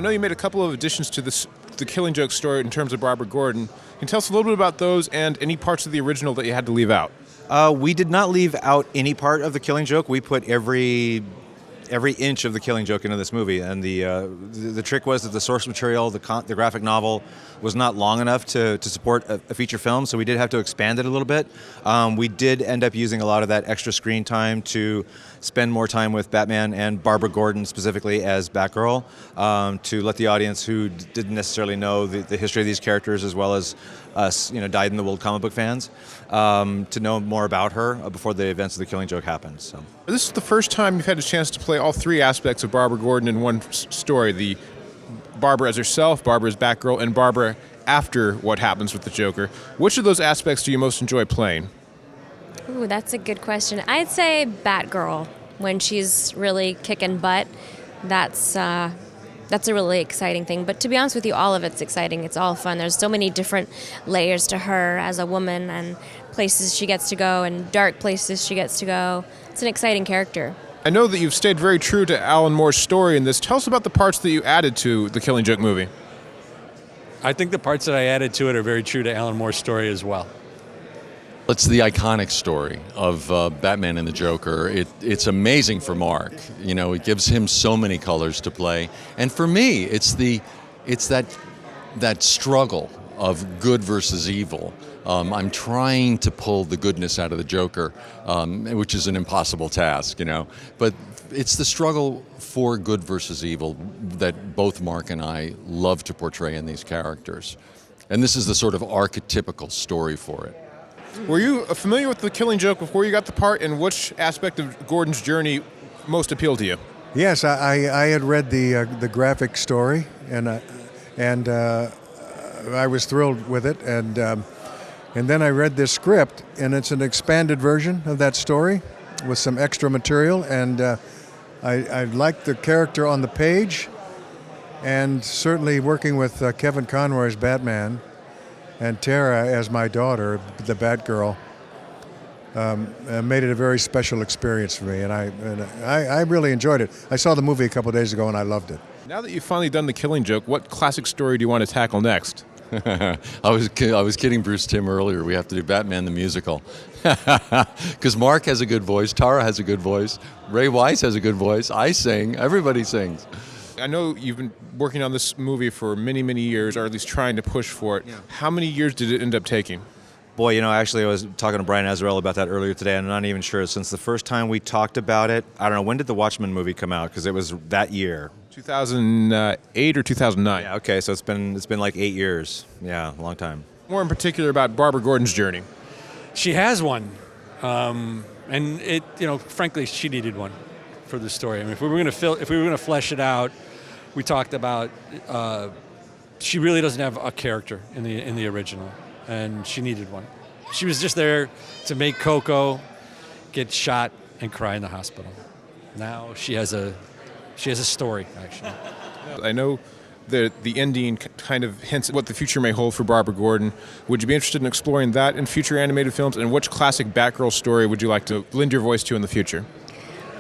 know you made a couple of additions to the Killing Joke story in terms of Barbara Gordon. Can you tell us a little bit about those and any parts of the original that you had to leave out? We did not leave out any part of the Killing Joke. We put every inch of the Killing Joke into this movie, and the trick was that the source material, the graphic novel, was not long enough to support a feature film, so we did have to expand it a little bit. We did end up using a lot of that extra screen time to spend more time with Batman and Barbara Gordon specifically as Batgirl, to let the audience who didn't necessarily know the history of these characters, as well as us, dyed-in-the-wool comic book fans, to know more about her before the events of the Killing Joke happened. So this is the first time you've had a chance to play all three aspects of Barbara Gordon in one story: the Barbara as herself, Barbara as Batgirl, and Barbara after what happens with the Joker. Which of those aspects do you most enjoy playing? Ooh, that's a good question. I'd say Batgirl, when she's really kicking butt. That's a really exciting thing. But to be honest with you, all of it's exciting. It's all fun. There's so many different layers to her as a woman, and places she gets to go, and dark places she gets to go. It's an exciting character. I know that you've stayed very true to Alan Moore's story in this. Tell us about the parts that you added to the Killing Joke movie. I think the parts that I added to it are very true to Alan Moore's story as well. It's the iconic story of Batman and the Joker. It's amazing for Mark. It gives him so many colors to play. And for me, it's that struggle of good versus evil. I'm trying to pull the goodness out of the Joker, which is an impossible task, But it's the struggle for good versus evil that both Mark and I love to portray in these characters. And this is the sort of archetypical story for it. Were you familiar with the Killing Joke before you got the part, and which aspect of Gordon's journey most appealed to you? Yes, I had read the graphic story, and I was thrilled with it, and then I read this script, and it's an expanded version of that story with some extra material, and I liked the character on the page, and certainly working with Kevin Conroy as Batman and Tara as my daughter, the Batgirl, made it a very special experience for me, and I really enjoyed it. I saw the movie a couple of days ago, and I loved it. Now that you've finally done the Killing Joke, what classic story do you want to tackle next? I was kidding Bruce Timm earlier. We have to do Batman the musical, because Mark has a good voice, Tara has a good voice, Ray Wise has a good voice. I sing. Everybody sings. I know you've been working on this movie for many, many years, or at least trying to push for it. Yeah. How many years did it end up taking? Boy, actually I was talking to Brian Azzarello about that earlier today. I'm not even sure. Since the first time we talked about it, I don't know, when did the Watchmen movie come out? Because it was that year. 2008 or 2009? Yeah, okay, so it's been like 8 years. Yeah, a long time. More in particular about Barbara Gordon's journey. She has one, and it, frankly, she needed one for the story. I mean, if we were going to flesh it out, we talked about she really doesn't have a character in the original, and she needed one. She was just there to make Coco get shot and cry in the hospital. Now she has a story, actually. I know the ending kind of hints at what the future may hold for Barbara Gordon. Would you be interested in exploring that in future animated films? And which classic Batgirl story would you like to lend your voice to in the future?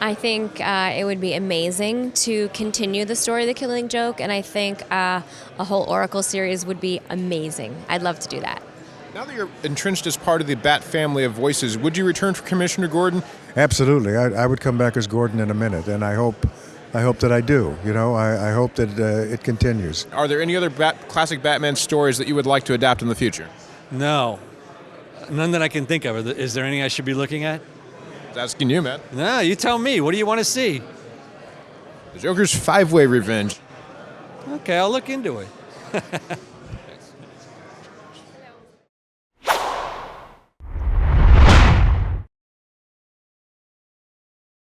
I think it would be amazing to continue the story of the Killing Joke, and I think a whole Oracle series would be amazing. I'd love to do that. Now that you're entrenched as part of the Bat family of voices, would you return for Commissioner Gordon? Absolutely. I would come back as Gordon in a minute, and I hope that I do. I hope that it continues. Are there any other classic Batman stories that you would like to adapt in the future? No. None that I can think of. Is there any I should be looking at? Asking you, man. No, you tell me. What do you want to see? The Joker's 5-way revenge. Okay, I'll look into it.